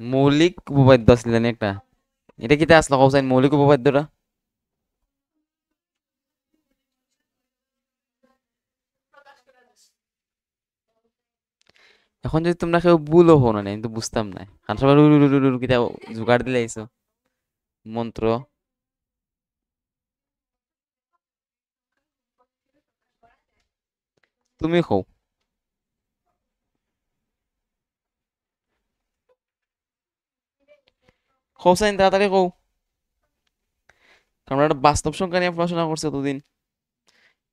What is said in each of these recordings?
মৌলিক উপপাদ্য ছিল না একটা, এটা কিতা আসলো কৌসাইন মৌলিক উপপাদ্যটা? এখন যদি তোমরা কেউ ভুলও হো না, আমি তো বুঝতাম না, কারণ সবাই কিতা জোগাড় দিলে আইছো মন্ত্র। তুমি কও। কৌসাইন তাড়াতাড়ি কও, কারণ আমরা একটা বাস্তব সংখ্যা নিয়ে পড়াশোনা করছি এতদিন,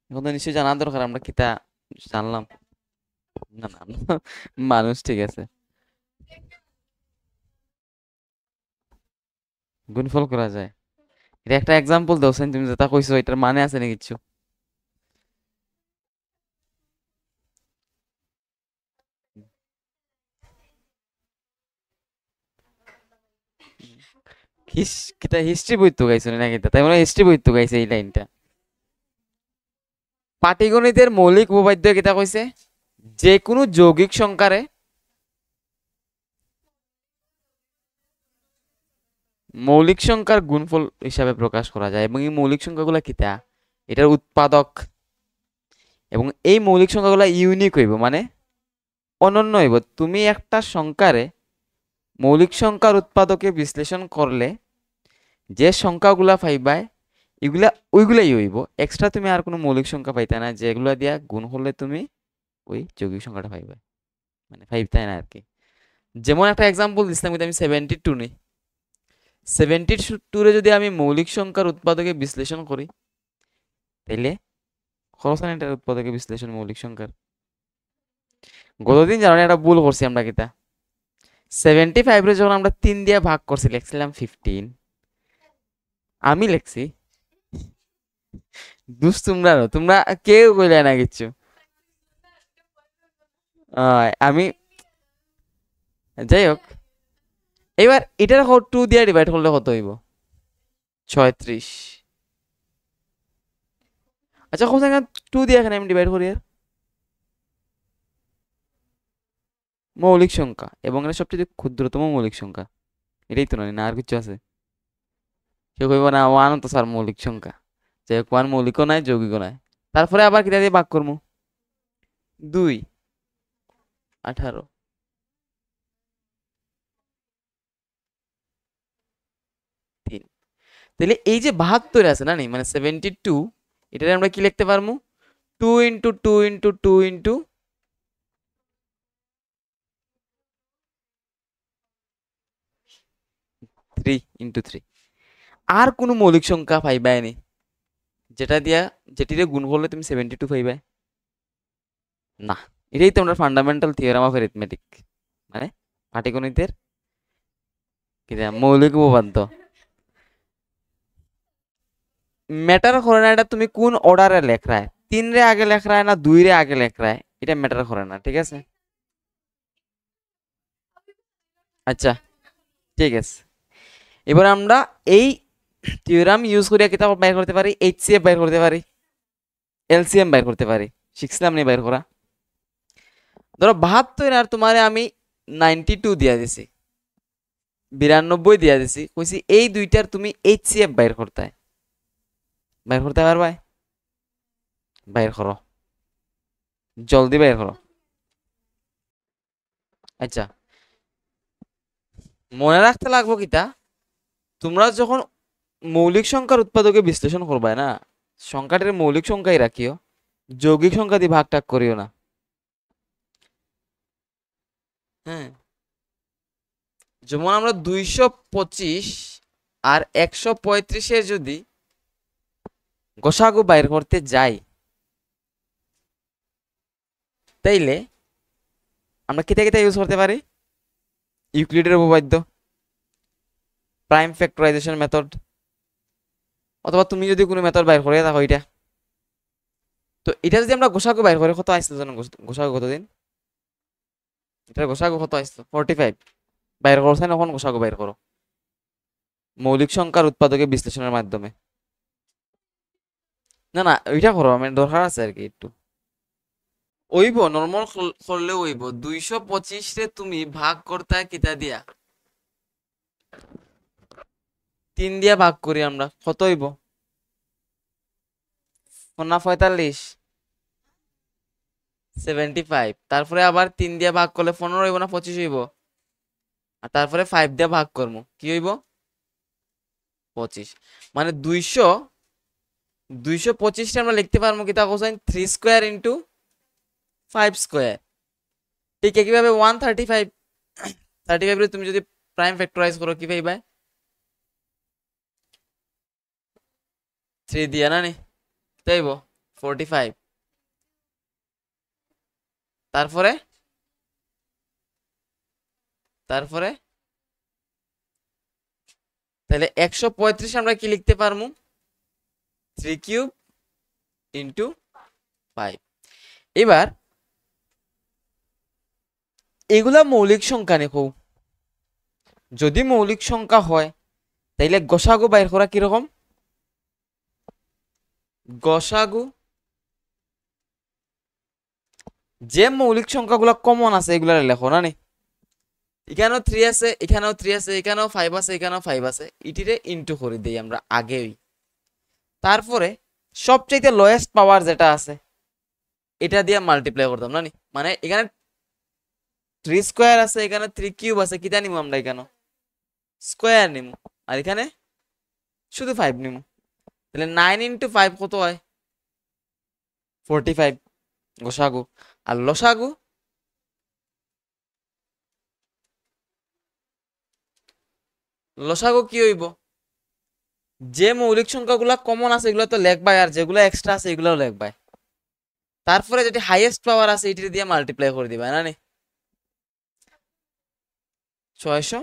এখন তো নিশ্চয়ই জানা দরকার আমরা কিতা জানলাম। না না না, মানুষ ঠিক আছে। গুণফল করা যায়, এটা একটা এক্সাম্পল দাও সেন, তুমি যেটা কইছো এটার মানে আছে না কিছু? হিস কিতা হিস্ট্রি বই তো গাইছো না কিতা, তাই মানে হিস্ট্রি বই তো গাইছে এই লাইনটা। পাটিগণিতের মৌলিক উপপাদ্য কিতা কইছে? যে কোনো যৌগিক সংখ্যারে মৌলিক সংখ্যার গুণফল হিসাবে প্রকাশ করা যায়, এবং এই মৌলিক সংখ্যাগুলা কিতা, এটার উৎপাদক, এবং এই মৌলিক সংখ্যাগুলা ইউনিক হইব, মানে অনন্য হইব। তুমি একটা সংখ্যারে মৌলিক সংখ্যার উৎপাদকে বিশ্লেষণ করলে যে সংখ্যাগুলা পাইবাই, এগুলা ওইগুলাই হইব, এক্সট্রা তুমি আর কোনো মৌলিক সংখ্যা পাইতে না, যেগুলা দিয়া গুণ করলে তুমি ওই যৌগিক সংখ্যাটা পাইবা, মানে পাইতে না আর কি। যেমন একটা এক্সাম্পল দিচ্ছিলাম, কিন্তু আমি 72 নেই, 72 রে যদি আমি মৌলিক সংখ্যার উৎপাদকে বিশ্লেষণ করি, তাইলে খরচ না এটার উৎপাদকে বিশ্লেষণ মৌলিক সংখ্যার। গতদিন জানো একটা ভুল করছি আমরা কিতা, 75 রে যখন আমরা 3 দিয়ে ভাগ করছি লিখছিলাম 15, আমি লিখছি দুস, তোমরা কেউ কইলে না কিচ্ছু। আমি যাই হোক, এবার এটার 2 দিয়ে ডিভাইড করলে কত হইব? 36। আচ্ছা কত 2 দিয়ে এখানে আমি ডিভাইড করি, আর মৌলিক সংখ্যা, এবং এটা সবচেয়ে ক্ষুদ্রতম মৌলিক সংখ্যা, এটাই তো না, আর কিছু আছে? কেউ কইব না ওয়ান তো স্যার মৌলিক সংখ্যা, যে ওয়ান মৌলিকও নাই যৌগিকও নাই। তারপরে আবার কিটা দিয়ে ভাগ করবো, 2, 18, 3। তাহলে এই যে 72 আছে না, মানে 72, এটারে আমরা কি লিখতে পারবো? 2 ইন্টু 2 ইন্টু 2 ইন্টু 3 ইন্টু 3। আর কোনো মৌলিক সংখ্যা পাইবাই নি যেটা দিয়া, যেটিরে গুণ করলে তুমি 72 পাইবাই না। এটাই তো আমরা ফান্ডামেন্টাল থিওরাম অফ অ্যারিথমেটিক, মানে পাটিগণিতের কিটা মৌলিক উপপাদ্য। ম্যাটার করে না এটা তুমি কোন অর্ডারে লেখ রায়, 3 রে আগে লেখ রায় না 2 রে আগে লেখ রায়, এটা ম্যাটার করে না, ঠিক আছে? আচ্ছা ঠিক আছে, এবার আমরা এই থিওরাম ইউজ করে কিতাব বাইর করতে পারি, এইচসিএফ বাইর করতে পারি, এলসিএম বাইর করতে পারি, শিখছিলাম নি বাইর করা? ধরো 72 আর তোমারে আমি 92 দিয়া দিছি, 92 দিয়া দিছি, কইছি এই দুইটার তুমি এইচসিএফ বাইর করতে, বাইর করতে পারবাই? বাইর করো, জলদি বাইর করো। আচ্ছা, মনে রাখতে লাগবো কিতা, তোমরা যখন মৌলিক সংখ্যার উৎপাদকে বিশ্লেষণ করবে না, সংখ্যাটির মৌলিক সংখ্যাই রাখিও, যৌগিক সংখ্যা দিয়ে ভাগ টাগ করিও না। হ্যাঁ, যেমন আমরা 225 আর 135-এর যদি গসাগু বাইর করতে যাই, তাইলে আমরা কিতা কিতা ইউজ করতে পারি? ইউক্লিডের উপপাদ্য, প্রাইম ফ্যাক্টরাইজেশন মেথড, অথবা তুমি যদি কোনো মেথড বাইর করে থাকো এটা। তো এটা যদি আমরা গোসাগু বাইর করে, কত আসলো জানো গোসাগু কতদিন? এটার গোসাগু কত আসলো? 45। বাইর করছে না, এখন গোসাগু বাইর করো মৌলিক সংখ্যার উৎপাদকে বিশ্লেষণের মাধ্যমে। না না, ওইটা করো, আমার দরকার আছে আর কি একটু। ওইব নর্মাল করলে ওইব 225 রে তুমি ভাগ করতে কিতা দিয়া, 3 দিয়ে ভাগ করি আমরা, কত হইব? 45, 75। তারপরে আবার 3 দিয়ে ভাগ করলে 15 হইব না 25 হইব? আর তারপরে 5 দিয়ে ভাগ করবো, কি হইব? 25। মানে 225 আমরা লিখতে পারবো কি তা কোসাইন 3 স্কোয়ার ইন্টু 5 স্কোয়ার। ঠিক একইভাবে 135, 35 রে তুমি যদি প্রাইম ফ্যাক্টরাইজ করো কি পাইবা? 3 দিয়া না নি তাইব 45। তারপরে তারপরে তাহলে 135 আমরা কি লিখতে পারবো? 3 কিউব ইন্টু 5। এবার এগুলা মৌলিক সংখ্যা নেখো, যদি মৌলিক সংখ্যা হয় তাইলে গসাগু বাইর করা কিরকম? গসাগু যে মৌলিক সংখ্যাগুলো কমন আছে এগুলা লেখো না নি, এখানেও 3 আছে, এখানেও 3 আছে, এখানেও 5 আছে, এখানেও 5 আছে, ইটিরে ইনটু করে দেই আমরা আগেই। তারপরে সবচাইতে লোয়েস্ট পাওয়ার যেটা আছে এটা দিয়ে মাল্টিপ্লাই করতাম না নি, মানে এখানে 3 স্কোয়ার আছে, এখানে 3 কিউব আছে, কিটা নিমু আমরা? এখানে স্কোয়ার নিমু, আর এখানে শুধু 5 নিমু। তাহলে 9 ইন্টু 5 কত হয়? 45 গোসাগু। আর লসাগু, লসাগু কি হইব? যে মৌলিক সংখ্যাগুলো কমন আছে এগুলো তো লেখবাই, আর যেগুলো এক্সট্রা আছে এগুলোও লেখবাই। তারপরে যেটা হাইয়েস্ট পাওয়ার আছে এটি দিয়ে মাল্টিপ্লাই করে দিবা না নি, 600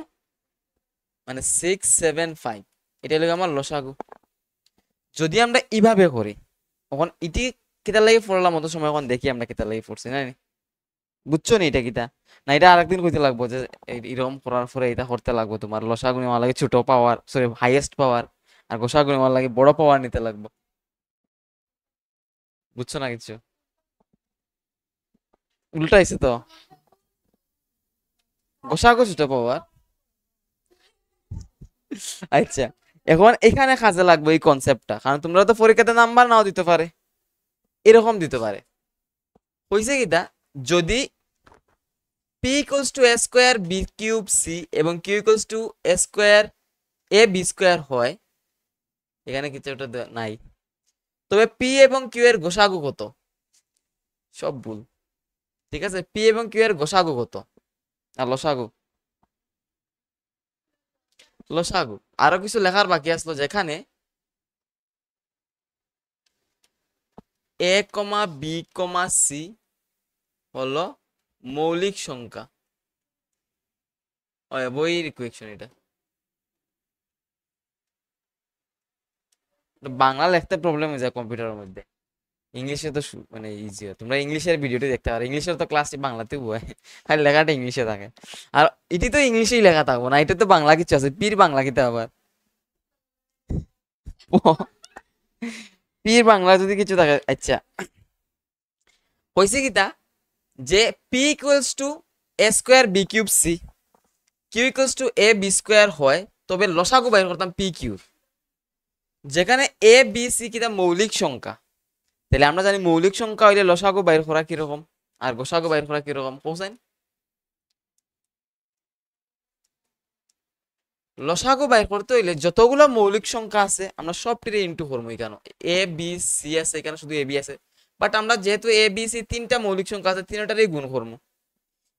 মানে 675, এটা হলো আমার লসাগু। যদি আমরা এইভাবে করি তখন ইটি কেটা লাগে পড়লাম মতো সময় এখন দেখি আমরা কেটা লাগে পড়ছি না নি? বুঝছো নি এটা কিটা? না এটা আরেকদিন কইতে লাগবো যে এরকম করার পরে এটা করতে লাগবো, তোমার লসাগু নেওয়া লাগে ছোট পাওয়ার, সরি হাইয়েস্ট পাওয়ার, আর গোসাগু নেওয়া লাগে বড় পাওয়ার নিতে লাগবো। বুঝছো না কিছু? উল্টা হয়েছে তো, গোসাগু ছোট পাওয়ার। আচ্ছা, এখন এখানে কাজে লাগবে এই কনসেপ্টটা, কারণ তোমরা তো পরীক্ষাতে নাম্বার নাও দিতে পারে, এরকম দিতে পারে। হয়েছে কিটা, যদি P equals to A square B cube C এবং Q equals to A square A B square হয়, এখানে কিছু একটা নাই, তবে পি এবং কিউ এর গোসাগু কত? সব ভুল, ঠিক আছে? পি এবং কিউ এর গোসাগু কত? আর লসাগু, লসাগু আরো কিছু লেখার বাকি আসলো, যেখানে এ কমা বি কমা সি হলো মৌলিক সংখ্যা। বইয়ের ইকুয়েশন এটা, বাংলা লিখতে প্রবলেম হয়ে যায় কম্পিউটারের মধ্যে, ইংলিশে তো মানে ইজি হয়। তোমরা ইংলিশের ভিডিওটি দেখতে পারো, ইংলিশের তো ক্লাসটি বাংলাতেও হয়, খালি লেখাটা ইংলিশে থাকে। আর এটি তো ইংলিশেই লেখা থাকবো না, এটা তো বাংলা কিছু আছে, পীর বাংলা কিতা আবার পীর বাংলা যদি কিছু থাকে। আচ্ছা, হয়েছে কিতা যে P equals to A square B cube C, Q equals to A B square হয়, তবে লসাগু বাইর করতাম পি কিউর, যেখানে এ বি সি কিতা মৌলিক সংখ্যা। তাহলে আমরা জানি মৌলিক সংখ্যা হইলে লসাগু বাইর করা কিরকম আর গোসাগু বাইর করা কিরকম, কোসাইন। লসাগু বাইর করতে হইলে যতগুলো মৌলিক সংখ্যা আছে আমরা সবটিরে ইনটু করবো। এখানে এ বি সি আছে, এখানে শুধু এ বি আছে, বাট আমরা যেহেতু এ বি সি তিনটা মৌলিক সংখ্যা আছে, তিনটারই গুণ করবো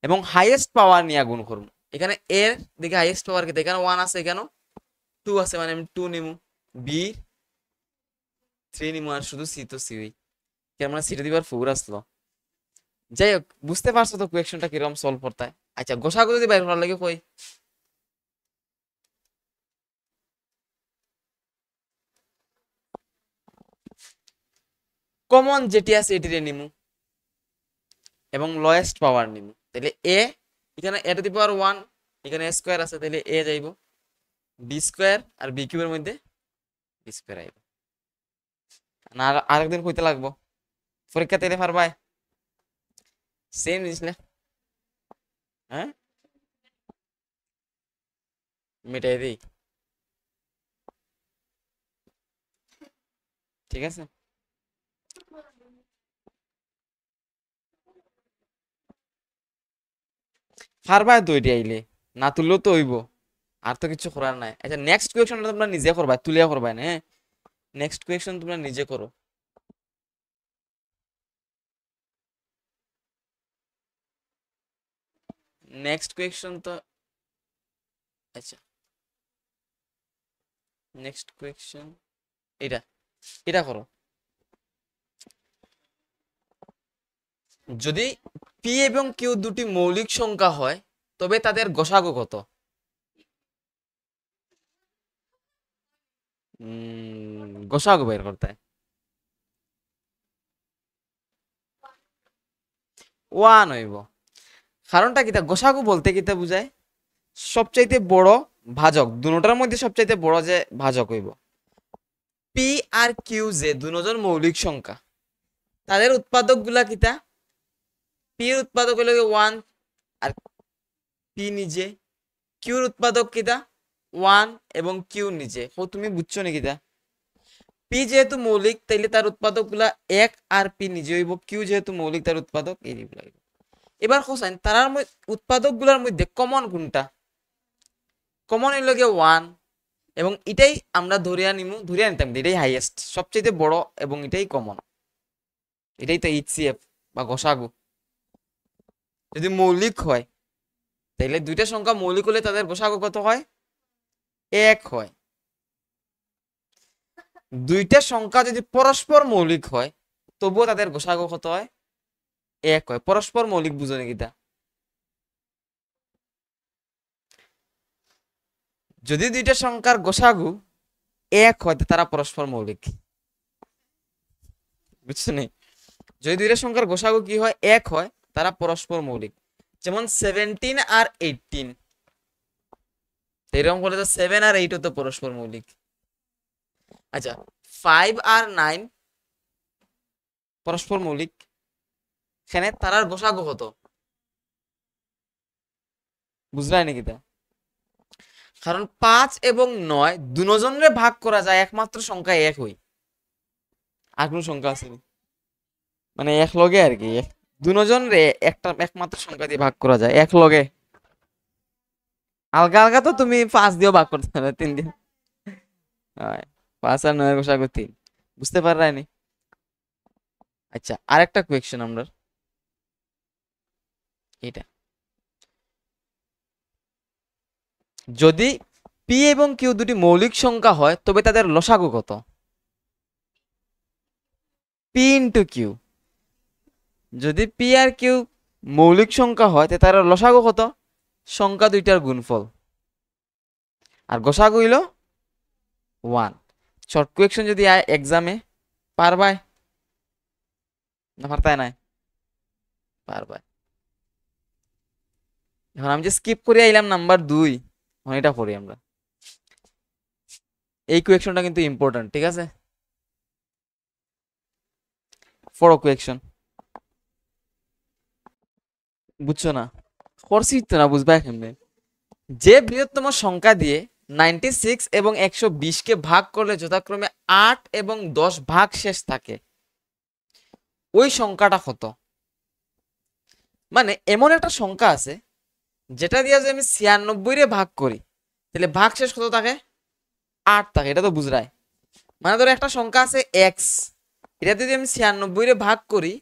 এবং হাইয়েস্ট পাওয়ার নিয়ে গুণ করবো। এখানে এর দিকে হাইয়েস্ট পাওয়ার কি, এখানে 1 আছে, এখানে 2 আছে, মানে আমি 2 নিমু, বি 3 নিমু, আর শুধু সি তো সি হই, আমরা সিটা দিবার 4 আসলো। যাই হোক, বুঝতে পারছো তো কোয়েকশনটা কিরকম সলভ করতে হয়। আচ্ছা, গোসাগু যদি বাইর করার লাগে কই, কমন যেটি আছে এটিরে নিমু এবং লয়েস্ট পাওয়ার নিমু। তাহলে এ, এখানে এ টু দি পাওয়ার 1, এখানে এ স্কোয়ার আছে, তাহলে এ যাইব, বি স্কোয়ার আর বি কিউবের মধ্যে বি স্কোয়ার আইব না। আরেকদিন কইতে লাগবো পরীক্ষা তেলে পারবাই, সেম জিনিস না? হ্যাঁ, মিটাই দিই, ঠিক আছে। পারবা দুইটা আইলে, না তুললেও তো হইব, আর তো কিছু করার নাই। আচ্ছা নেক্সট কোয়েকশনটা তোমরা নিজে করবা, তুলিয়া করবা না, হ্যাঁ। নেক্সট কোয়েকশন তোমরা নিজে করো। নেক্সট কোয়েকশন তো, আচ্ছা নেক্সট কোয়েকশন এটা, এটা করো। যদি পি এবং কিউ দুটি মৌলিক সংখ্যা হয় তবে তাদের গসাগু কত? গসাগু বের করতে হয়। 1 হইব। কারণটা কিতা, গসাগু বলতে কিতা বুঝায়? সবচাইতে বড় ভাজক, দুটোটার মধ্যে সবচাইতে বড় যে ভাজক হইব। পি আর কিউ যে দুজন মৌলিক সংখ্যা, তাদের উৎপাদক গুলা কিতা? পি এর উৎপাদক হইল 1 আর পি নিজে, কিউর উৎপাদক কিতা? 1 এবং কিউ নিজে। ও তুমি বুঝছো নাকি তা? পি যেহেতু মৌলিক তাইলে তার উৎপাদক গুলা 1 আর পি নিজে হইব, কিউ যেহেতু মৌলিক তার উৎপাদক এইগুলা হইব। এবার হোসেন তার উৎপাদক গুলার মধ্যে কমন কোনটা? কমন হইল গিয়ে 1, এবং এটাই আমরা ধরিয়া নিতাম এটাই হাইয়েস্ট, সবচেয়ে বড়, এবং এটাই কমন, এটাই তো এইচসিএফ বা গসাগু। যদি মৌলিক হয় তাইলে দুইটা সংখ্যা মৌলিক হলে তাদের গসাগু কত হয়? 1 হয়। দুইটা সংখ্যা যদি পরস্পর মৌলিক হয় তবুও তাদের গসাগু কত হয়? 1 হয়। পরস্পর মৌলিক বুঝো নাকি তা? যদি দুইটা সংখ্যার গসাগু 1 হয় তারা পরস্পর মৌলিক, বুঝছো নি? যদি দুইটা সংখ্যার গসাগু কি হয়? 1 হয়, তারা পরস্পর মৌলিক। যেমন 17 আর 18, এরকম করলে তো 7 আর 8 তো পরস্পর মৌলিক। আচ্ছা 5 আর 9 পরস্পর মৌলিক, এখানে তারার গসাগু কত? বুঝলাই নাকি তা? কারণ 5 এবং 9 দুজনরে ভাগ করা যায় একমাত্র সংখ্যা 1 হই, আর কোন সংখ্যা আছে? মানে এক লগে আর কি, দুজন রে একটা একমাত্র সংখ্যা দিয়ে ভাগ করা যায় এক লগে। আলগা আলগা তো তুমি 5 দিয়েও ভাগ করতে পারো, 3 দিয়ে। 5 আর 9 গসাগু 3, বুঝতে পাররানি? আচ্ছা আরেকটা কোয়েকশন আমরা, এটা যদি পি এবং কিউ দুটি মৌলিক সংখ্যা হয় তবে তাদের লসাগু কত? পি ইন্টু কিউ, যদি পি আর কিউ মৌলিক সংখ্যা হয় তার লসাগু কত? সংখ্যা দুইটার গুণফল, আর গসাগু হইল 1। শর্ট কোয়েকশন যদি আয় এক্সামে, পারবাই না পারতাই নাই? পারবাই। এখন আমি যে স্কিপ করে আইলাম নাম্বার 2, এখন এটা পড়ি আমরা। এই কোয়েকশনটা কিন্তু ইম্পর্টেন্ট, ঠিক আছে? পড়ো কোয়েকশন। বুঝছো না? করছি তো না, বুঝবা কেমনে? যে বৃহত্তম সংখ্যা দিয়ে 96 এবং 120 কে ভাগ করলে যথাক্রমে 8 এবং 10 ভাগ শেষ থাকে, ওই সংখ্যাটা কত? মানে এমন একটা সংখ্যা আছে যেটা দিয়ে যদি আমি 96 রে ভাগ করি তাহলে ভাগ শেষ কত থাকে? 8 থাকে। এটা তো বুঝরাই। মানে ধরো একটা সংখ্যা আছে x, এটা যদি আমি 96 রে ভাগ করি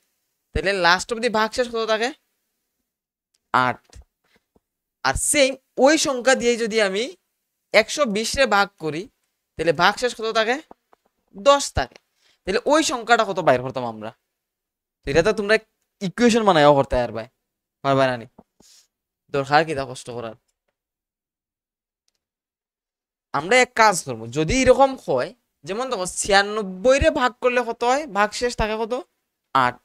তাহলে লাস্ট অবধি ভাগ শেষ কত থাকে? 8। আর সেম ওই সংখ্যা দিয়ে যদি আমি 120 রে ভাগ করি তাহলে ভাগ শেষ কত থাকে? 10 থাকে। তাহলে ওই সংখ্যাটা কত বাইর করতাম আমরা? এটা তো তোমরা ইকুয়েশন বানাইও করতে পারবে, পারবে না নি? দরকার কি তা কষ্ট করার? আমরা এক কাজ করবো, যদি এরকম হয়, যেমন দেখো 96 রে ভাগ করলে কত হয়? ভাগ শেষ থাকে কত? 8।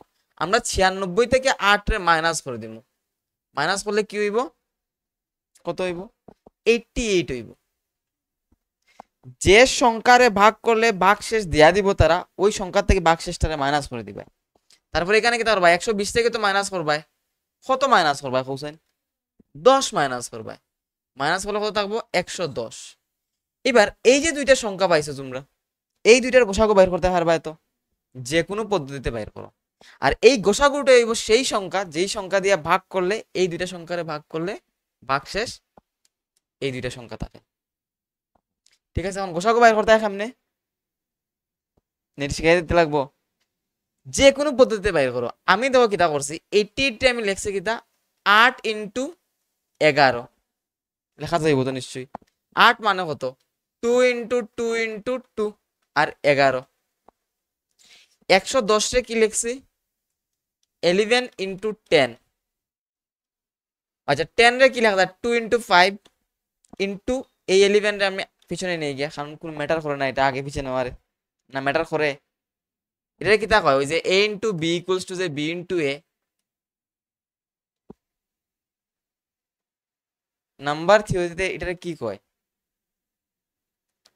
আমরা 96 থেকে 8 রে মাইনাস করে দিব। মাইনাস করলে কি হইব? কত হইব? 88 হইব। যে সংখ্যারে ভাগ করলে ভাগ শেষ দিয়া দিব তারা, ওই সংখ্যা থেকে ভাগ শেষটারে মাইনাস করে দিবে। তারপরে এখানে কি করবা? 120 থেকে তো মাইনাস করবা, কত মাইনাস করবা হোসেন? 10 মাইনাস করবা। মাইনাস করলে কত থাকবো 110। এবার এই যে দুইটা সংখ্যা পাইছো তোমরা, এই দুইটার গোসাগু বাইর করতে পারবা, তো যে কোনো পদ্ধতিতে বাইর করো। আর এই গোসাগুটা হইব সেই সংখ্যা যেই সংখ্যা দিয়ে ভাগ করলে, এই দুইটা সংখ্যারে ভাগ করলে ভাগশেষ এই দুইটা সংখ্যা থাকে। ঠিক আছে, এখন গোসাগু বাইর করতে হয় কেমনে, নেট শিখাই দিতে লাগবো। যে কোনো পদ্ধতিতে বাইর করো। আমি দেখো কিতা করছি, 88 আমি লিখছি কিতা 8 ইন্টু 11 লেখা যাইব তো নিশ্চয়ই। 8 মানে কত 2 ইন্টু 2 ইন্টু 2 আর 11। 110 রে কি লিখছি 11 ইন্টু 10। আচ্ছা 10 রে কি লেখা 2 ইন্টু 5 ইন্টু এই 11 রে আমি পিছনে নিয়ে গিয়া, কারণ কোনো ম্যাটার করে না এটা আগে পিছনে নেওয়ার, না ম্যাটার করে। এটা কি তা কয় ওই যে a into B equals to যে b ইন্টু a, নাম্বার থিওরিতে এটারে কি কয়,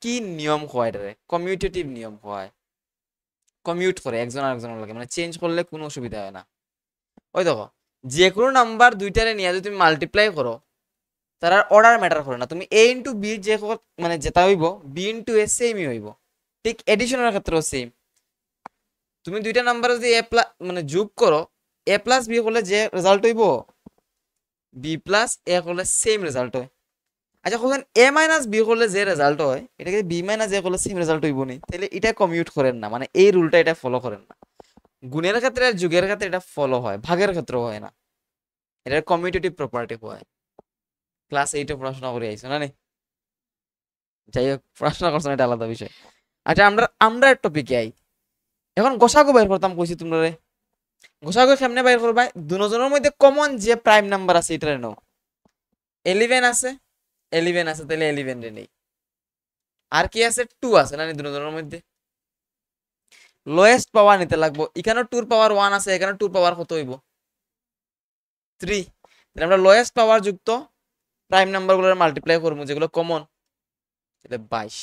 কি নিয়ম কয়, এটারে কমিউটেটিভ নিয়ম কয়। কমিউট করে একজন আরেকজনের লাগে, মানে চেঞ্জ করলে কোনো অসুবিধা হয় না। ওই দেখো যে কোনো নাম্বার দুইটারে নিয়ে যদি তুমি মাল্টিপ্লাই করো, তার অর্ডার ম্যাটার করে না। তুমি a ইন্টু বি যে মানে যেটা হইব b ইন্টু a সেমই হইব। ঠিক এডিশনের ক্ষেত্রেও সেম। তুমি দুইটা নাম্বার যদি a প্লাস মানে যোগ করো, a প্লাস বি করলে যে রেজাল্ট হইব বি প্লাস এ করলে সেম রেজাল্ট হয়। আচ্ছা কখন এ মাইনাস বি করলে যে রেজাল্ট হয় এটাকে বি মাইনাস এ করলে সেম রেজাল্ট হইব নি, তাহলে এটা কমিউট করেন না, মানে এই রুলটা এটা ফলো করেন না। গুণের ক্ষেত্রে আর যুগের ক্ষেত্রে এটা ফলো হয়, ভাগের ক্ষেত্রে হয় না। এটার কমিউটেটিভ প্রপার্টি হয়। ক্লাস 8 এ পড়াশোনা করে আইছো না নি? যাই হোক, পড়াশোনা করছো না এটা আলাদা বিষয়। আচ্ছা আমরা আমরা টপিকে আই। এখন গোসাগু বের করতাম কইছি তোমরা রে। গোসাগু কেমনে বের করবা, দুজনের মধ্যে কমন যে প্রাইম নাম্বার আছে এটারে নাও। 11 আছে, 11 আছে, তাহলে 11 রে নেই। আর কি আছে 2 আছে না দুজনের মধ্যে, লোয়েস্ট পাওয়ার নিতে লাগবো। এখানে 2 পাওয়ার 1 আছে, এখানে 2 পাওয়ার কত হইব 3। তাহলে আমরা লোয়েস্ট পাওয়ার যুক্ত প্রাইম নাম্বারগুলোর মাল্টিপ্লাই করবো যেগুলো কমন, তাহলে 22।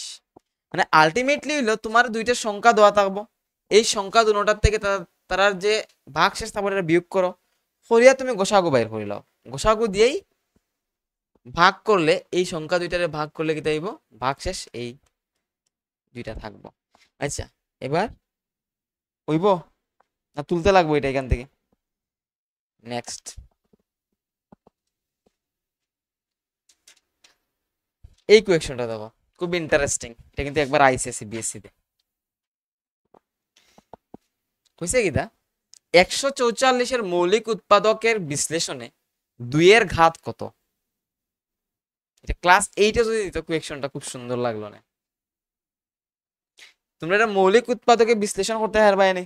মানে আলটিমেটলি হইলো তোমার দুইটা সংখ্যা দেওয়া থাকবো, এই সংখ্যা দুটার থেকে তারার যে ভাগশেষ থাকবে এটা বিয়োগ করো, করিয়া তুমি গোসাগু বাইর করে লাও। গোসাগু দিয়েই ভাগ করলে এই সংখ্যা দুইটারে ভাগ করলে কি তাইব ভাগশেষ এই দুইটা থাকবো। আচ্ছা এবার হইব না তুলতে লাগবো এটা এখান থেকে। নেক্সট এই কোয়েকশনটা দেখো, খুব ইন্টারেস্টিং। এটা কিন্তু একবার আইসিএসসি বিএসসি তে কইছে কিটা 144 এর মৌলিক উৎপাদকের বিশ্লেষণে 2 এর ঘাত কত। এটা ক্লাস 8 এ যদি দিত কোয়েকশনটা খুব সুন্দর লাগলো না। তোমরা এটা মৌলিক উৎপাদকের বিশ্লেষণ করতে পারবা না,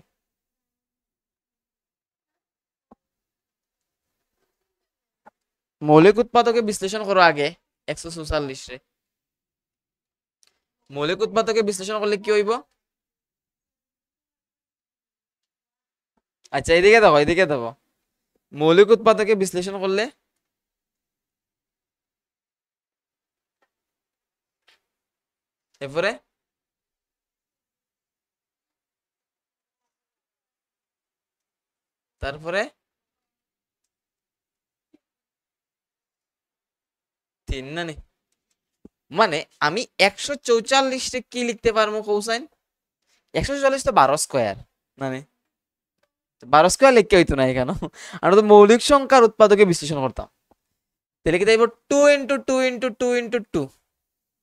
মৌলিক উৎপাদকের বিশ্লেষণ করো আগে 144 রে। মৌলিক উৎপাদকের বিশ্লেষণ করলে কি হইব, আচ্ছা এদিকে দেখো, এদিকে দেখো, মৌলিক উৎপাদকের বিশ্লেষণ করলে এরপরে তারপরে 3 না নি, মানে আমি 144 রে কি লিখতে পারবো কৌসাইন, 144 তো 12 স্কয়ার, মানে 12 স্কয়ার লিখতে হইতো না এখানে। আমরা তো মৌলিক সংখ্যার উৎপাদকে বিশ্লেষণ করতাম, তাহলে কি তাইব 2 ইন্টু 2 ইন্টু 2 ইন্টু 2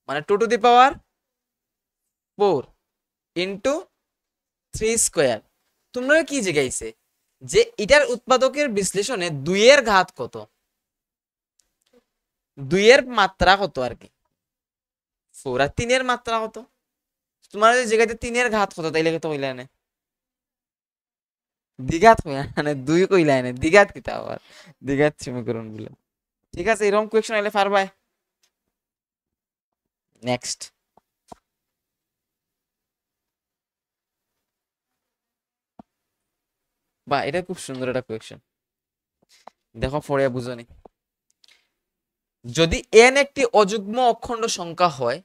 মানে 2 to the power 4 into 3 square. তোমরা কি জিজ্ঞাইছে যে এটার উৎপাদকের বিশ্লেষণে 2 এর ঘাত কত, 2 এর মাত্রা কত আর কি 4, আর 3 এর মাত্রা কত। তোমার জায়গাতে 3 এর ঘাত কত তাইলে কত হইলা না দ্বিঘাত হইলা, মানে 2 কইলা না দ্বিঘাত কিতা আবার, দ্বিঘাত সমীকরণ বলে। ঠিক আছে এরকম কোয়েশ্চন আইলে পারবাই। নেক্সট বা এটা খুব সুন্দর একটা কোয়েশ্চন, দেখো পড়ে বুঝনি। যদি n একটি অযুগ্ম অখণ্ড সংখ্যা হয়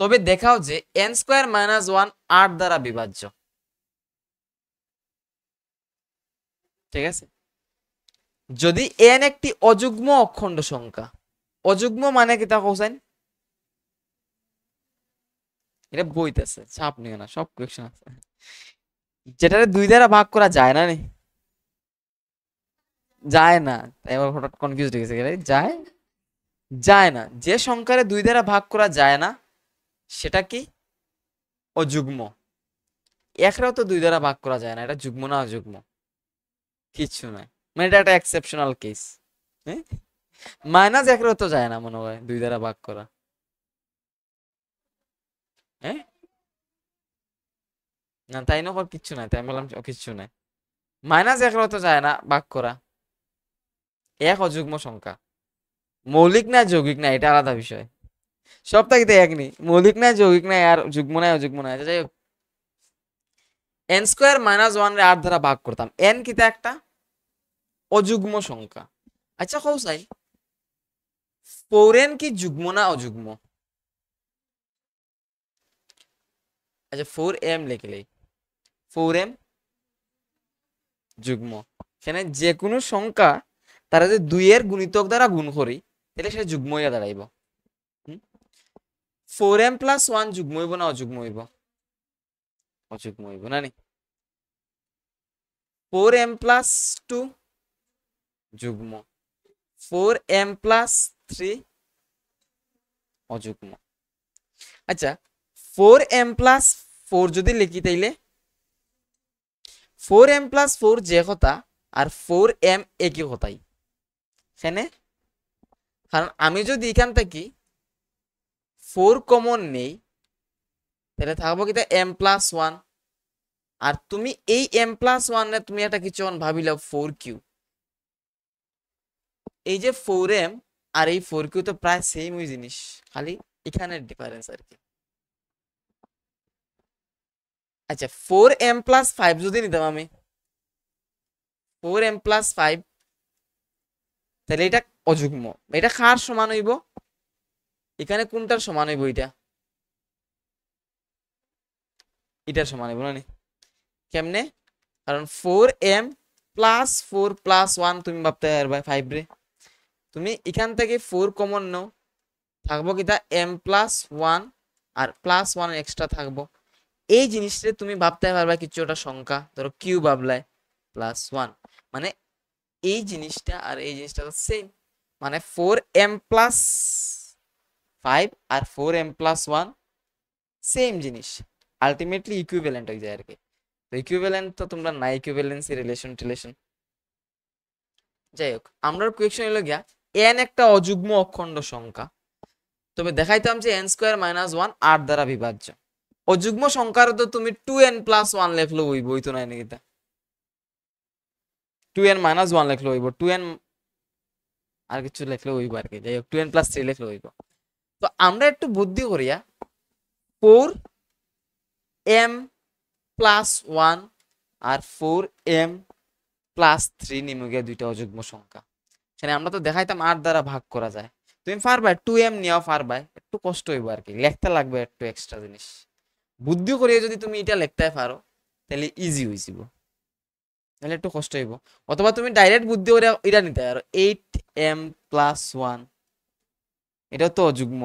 তবে দেখাও যে n স্কয়ার মাইনাস 1 8 দ্বারা বিভাজ্য। ঠিক আছে, যদি n একটি অযুগ্ম অখণ্ড সংখ্যা, অযুগ্ম মানে কিতা কোসাইন, এটা বইতেছে, চাপ নিও না, সব কোয়েকশন আছে। যেটারে 2 দ্বারা ভাগ করা যায় না নি, যায় না, তাই আবার হঠাৎ কনফিউজ হয়ে গেছে, যায় যায় না, যে সংখ্যারে 2 দ্বারা ভাগ করা যায় না সেটা কি, অযুগ্ম। একরাও তো 2 দ্বারা ভাগ করা যায় না, এটা যুগ্ম না অযুগ্ম, কিচ্ছু নয়, মানে এটা একটা এক্সেপশনাল কেস। হ্যাঁ, মাইনাস একরাও তো যায় না মনে হয় 2 দ্বারা ভাগ করা। হ্যাঁ, না তাই না, কিচ্ছু নাই, তাই আমি বললাম কিচ্ছু নাই, মাইনাস একরাও তো যায় না ভাগ করা। এক অযুগ্ম সংখ্যা, মৌলিক না যৌগিক না এটা আলাদা বিষয়, সবটা কিন্তু এক নেই, মৌলিক নাই যৌগিক নাই আর যুগ্ম নাই অযুগ্ম নাই। যাই হোক, এন স্কোয়ার মাইনাস ওয়ান রে 8 দ্বারা ভাগ করতাম, এন কিতা একটা অযুগ্ম সংখ্যা। আচ্ছা কৌসাই, 4n কি যুগ্ম না অযুগ্ম? আচ্ছা 4m লিখলেই, 4m যুগ্ম, এখানে যে কোনো সংখ্যা তারা যদি 2 এর গুণিতক দ্বারা গুণ করি তাহলে সেটা যুগ্ম হইয়া দাঁড়াইব। 4m প্লাস 1 যুগ্ম হইব না অযুগ্ম হইব? অযুগ্ম হইব না নি। 4m প্লাস 2 যুগ্ম, 4m প্লাস 3 অযুগ্ম। আচ্ছা 4m প্লাস 4 যদি লিখি তাইলে 4m প্লাস 4 যে কথা আর 4m একই কথাই এখানে, কারণ আমি যদি এখান থেকে 4 কমন নেই তাহলে থাকবো কি m প্লাস 1, আর তুমি এই m প্লাস 1 নে তুমি এটা কিছু ভাবিলাও 4q, এই যে 4m আর এই 4q তো প্রায় সেম ওই জিনিস, খালি এখানের ডিফারেন্স আর কি। আচ্ছা 4m প্লাস 5 যদি নিতাম আমি, 4m প্লাস 5, তাহলে এটা অযুগ্ম, এটা কার সমান হইব, এখানে কোনটার সমান হইব, এটা এটার সমান হইব না? কেমনে, কারণ 4m প্লাস 4 প্লাস 1 তুমি ভাবতে পারবে 5 রে, তুমি এখান থেকে 4 কমন নাও, থাকবো কিটা m প্লাস 1 আর প্লাস 1 এক্সট্রা থাকবো, এই জিনিসটা তুমি ভাবতে পারবা কিছু একটা সংখ্যা, ধরো কিউ ভাবলাই প্লাস 1, মানে এই জিনিসটা আর এই জিনিসটা সেম, মানে 4m প্লাস 5 আর 4m প্লাস 1 সেম জিনিস, আলটিমেটলি ইকুইভ্যালেন্ট হয়ে যায় আর কি। তো ইকুইভ্যালেন্ট তো তোমরা না, ইকুইভ্যালেন্সি রিলেশন। যাই হোক, আমরা কোয়েকশন হলো গিয়া n একটা অযুগ্ম অখণ্ড সংখ্যা, তবে দেখাইতাম যে n স্কয়ার মাইনাস 1 8 দ্বারা বিভাজ্য। অযুগ্ম সংখ্যার তো তুমি 2n প্লাস 1 লেখলো হইব, হইতো না নাকি, 2n মাইনাস 1 লেখলো হইব, 2n আর কিছু লেখলো হইব আর কি, যাই হোক 2n প্লাস 3 লেখলো হইব। তো আমরা একটু বুদ্ধি করিয়া 4m প্লাস 1 আর 4m প্লাস 3 নিমুগে দুইটা অযুগ্ম সংখ্যা, সেখানে আমরা তো দেখাইতাম 8 দ্বারা ভাগ করা যায়, তুমি পারবা 2m নিয়েও পারবা, একটু কষ্ট হইব আর কি, লিখতে লাগবে একটু এক্সট্রা জিনিস, বুদ্ধি করিয়ে যদি তুমি এটা লিখতে পারো তাহলে ইজি হইছিব, তাহলে একটু কষ্ট হইব। অথবা তুমি ডাইরেক্ট বুদ্ধি করে এটা নিতে পারো 8m প্লাস 1, এটাও তো অযুগ্ম,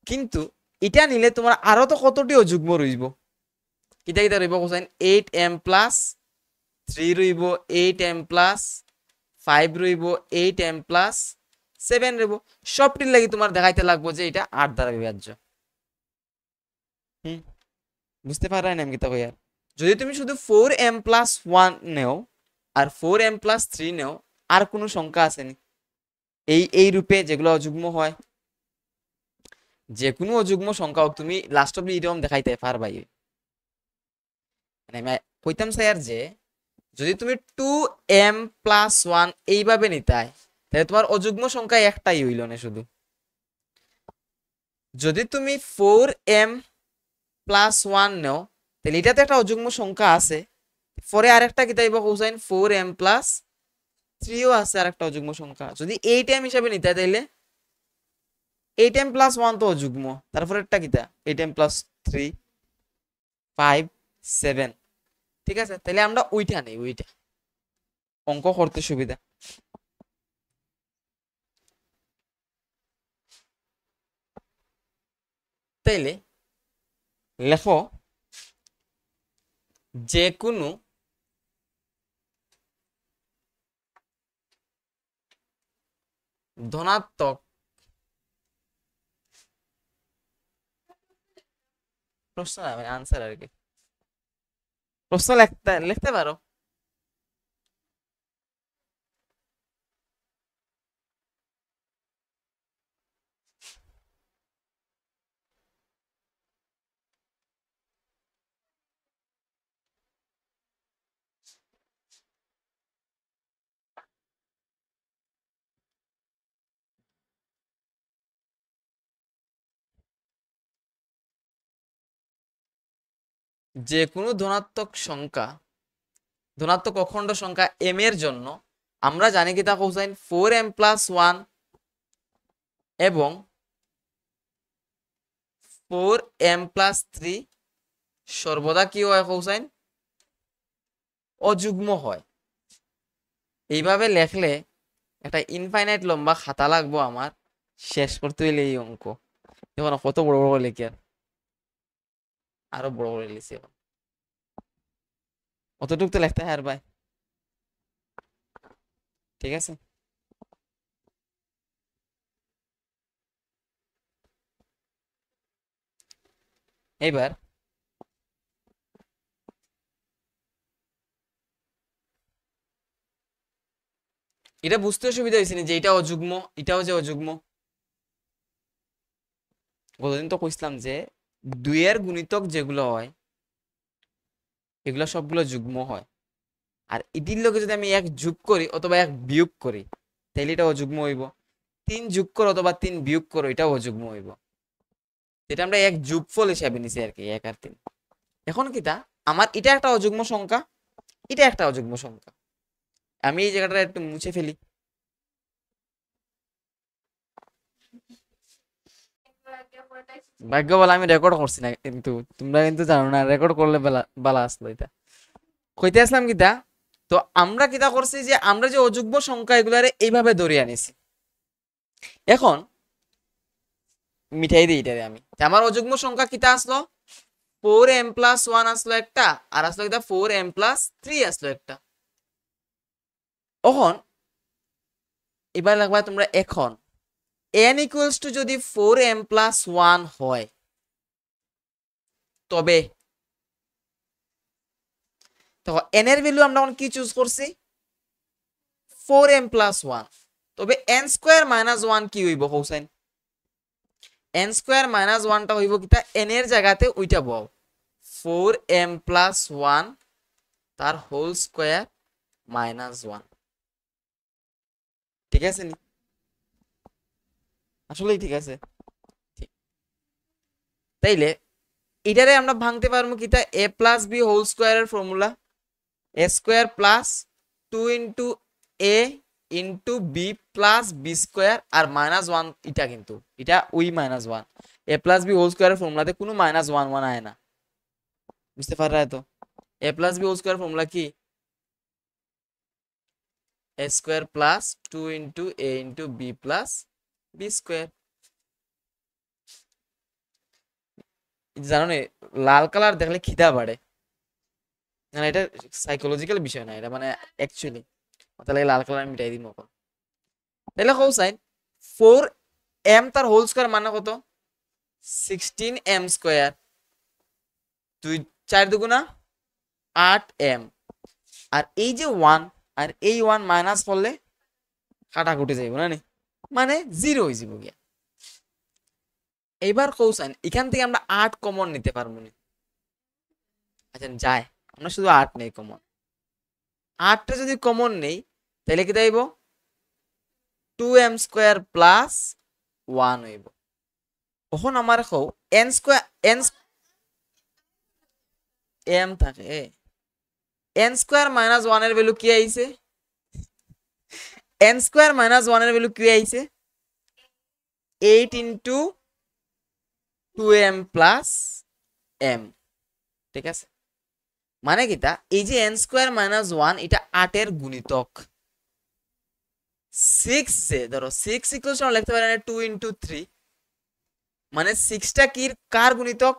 কিন্তু এটা নিলে তোমার আরো তো কতটি অযুগ্ম রইব, কিটা কিটা রইব কোসাইন, 8m প্লাস 3 রইব, 8m প্লাস 5 রইব, 8m প্লাস 7 রইব, সবটির লাগি তোমার দেখাইতে লাগবো যে এটা 8 দ্বারা বিভাজ্য। বুঝতে পারাই না আমি কিতা কই, আর যদি তুমি শুধু 4m প্লাস 1 নেও আর 4m প্লাস 3 নেও, আর কোনো সংখ্যা আসেনি এই রূপে যেগুলো অযুগ্ম হয়, যে কোনো অযুগ্ম সংখ্যা হোক তুমি লাস্ট অব্দি এরকম দেখাইতে পারবাই। মানে আমি কইতাম স্যার যে যদি তুমি 2m প্লাস 1 এইভাবে নিতাই তাহলে তোমার অযুগ্ম সংখ্যা একটাই হইল না শুধু, যদি তুমি 4m প্লাস 1 নেও তাহলে এটাতে একটা অযুগ্ম সংখ্যা আছে, পরে আরেকটা কি তাইব কোসাইন 4m প্লাস 3ও আছে আরেকটা অযুগ্ম সংখ্যা, যদি 8m হিসাবে নিতে তাইলে 8m প্লাস 1 তো অযুগ্ম, তারপরে একটা কিতা 8m প্লাস 3 5 7, ঠিক আছে, তাহলে আমরা ওইটা নেই, ওইটা অঙ্ক করতে সুবিধা। তাইলে লেখো যে কোনো ধনাত্মক প্রশ্ন মানে আনসার আর কি, প্রশ্ন লিখতে লিখতে পারো। যে কোনো ধনাত্মক সংখ্যা, ধনাত্মক অখণ্ড সংখ্যা m এর জন্য আমরা জানি কি তা কোসাইন 4m+1 এবং 4m+3 সর্বদা কি হয় কোসাইন অযুগ্ম হয়। এইভাবে লেখলে একটা ইনফাইনাইট লম্বা খাতা লাগবো আমার শেষ করতে হইলে এই অঙ্ক। দেখো না কত বড় বড় লিখি, আর আরো বড় বড় লিখছি এখন, অতটুক তো লিখতে হয় আর ভাই, ঠিক আছে। এইবার এটা বুঝতে অসুবিধা হয়েছে না যে এটা অযুগ্ম, এটাও যে অযুগ্ম। গতদিন তো কইছিলাম যে দুইয়ের গুণিতক যেগুলো হয় এগুলো সবগুলো যুগ্ম হয়, আর এটির লগে যদি আমি এক যোগ করি অথবা এক বিয়োগ করি তাহলে এটা অযুগ্ম হইব। 3 যোগ করো অথবা 3 বিয়োগ করো এটাও অযুগ্ম হইব। এটা আমরা এক যোগফল হিসাবে নিছি আর কি, 1 আর 3। এখন কিটা আমার এটা একটা অযুগ্ম সংখ্যা, এটা একটা অযুগ্ম সংখ্যা, আমি এই জায়গাটা একটু মুছে ফেলি। ভাগ্য বলে আমি রেকর্ড করছি না, কিন্তু তোমরা কিন্তু জানো না রেকর্ড করলে বালা আসলো। এটা কইতে আসলাম কিতা, তো আমরা কিতা করছি যে আমরা যে অযুগ্ম সংখ্যা এগুলারে এইভাবে ধরে আনিছি। এখন মিঠাই দিই এটারে আমি, আমার অযুগ্ম সংখ্যা কিতা আসলো 4m+1 আসলো একটা, আর আসলো কিতা 4m+3 আসলো একটা। এখন এবার লাগবা তোমরা এখন n ইকুয়ালস টু যদি 4m+1 হয় তবে তখন n এর ভ্যালু আমরা কি চুজ করছি 4m+1, তবে n² - 1 কি হইব হোসেন, n² - 1টা হইব কিতা n এর জায়গাতে ওইটা বল 4m+1 তার হোল স্কয়ার -1, ঠিক আছে নি? আসলেই ঠিক আছে, ঠিক। তাইলে এটারে আমরা ভাঙতে পারবো কিতা a+b হোল স্কয়ারের formula a²+2 * a * b + b² আর -1, এটা কিন্তু এটা ওই -1 a+b হোল স্কয়ারের ফর্মুলাতে কোনো -1 আয় না, বুঝতে পাররা? তো a+b হোল স্কয়ার ফর্মুলা কি a²+2 * a * b + b²। জানো না লাল কালার দেখলে খিদা বাড়ে না, এটা সাইকোলজিক্যাল বিষয় না, এটা মানে অ্যাকচুয়ালি তাহলে লাল কালার মিটাই দিই মকন। তাহলে কোসাইন 4m তার হোল স্কয়ার মানে কত 16m², 4 দুগুণা 8m, আর এই যে 1 আর এই 1 মাইনাস করলে কাটাকুটি যাইব না নি, মানে 0 হয়ে যাব গিয়া। এইবার কোসাইন এখান থেকে আমরা 8 কমন নিতে পারবো না, আচ্ছা যায় আমরা শুধু 8 নেই কমন, 8টা যদি কমন নেই তাহলে কি যাইব 2m² + 1 হইব। তখন আমার কও n² m থাকে n² - 1 এর ভ্যালু কি আইছে, n² - 1 এর ভ্যালু কি আইছে 8 * 2m + m, ঠিক আছে। মানে কিটা এই যে n² - 1 এটা 8 এর গুণিতক, 6 যে ধরো 6 ইকুয়ালস লিখতে পারেন 2 * 3, মানে 6টা কি কার গুণিতক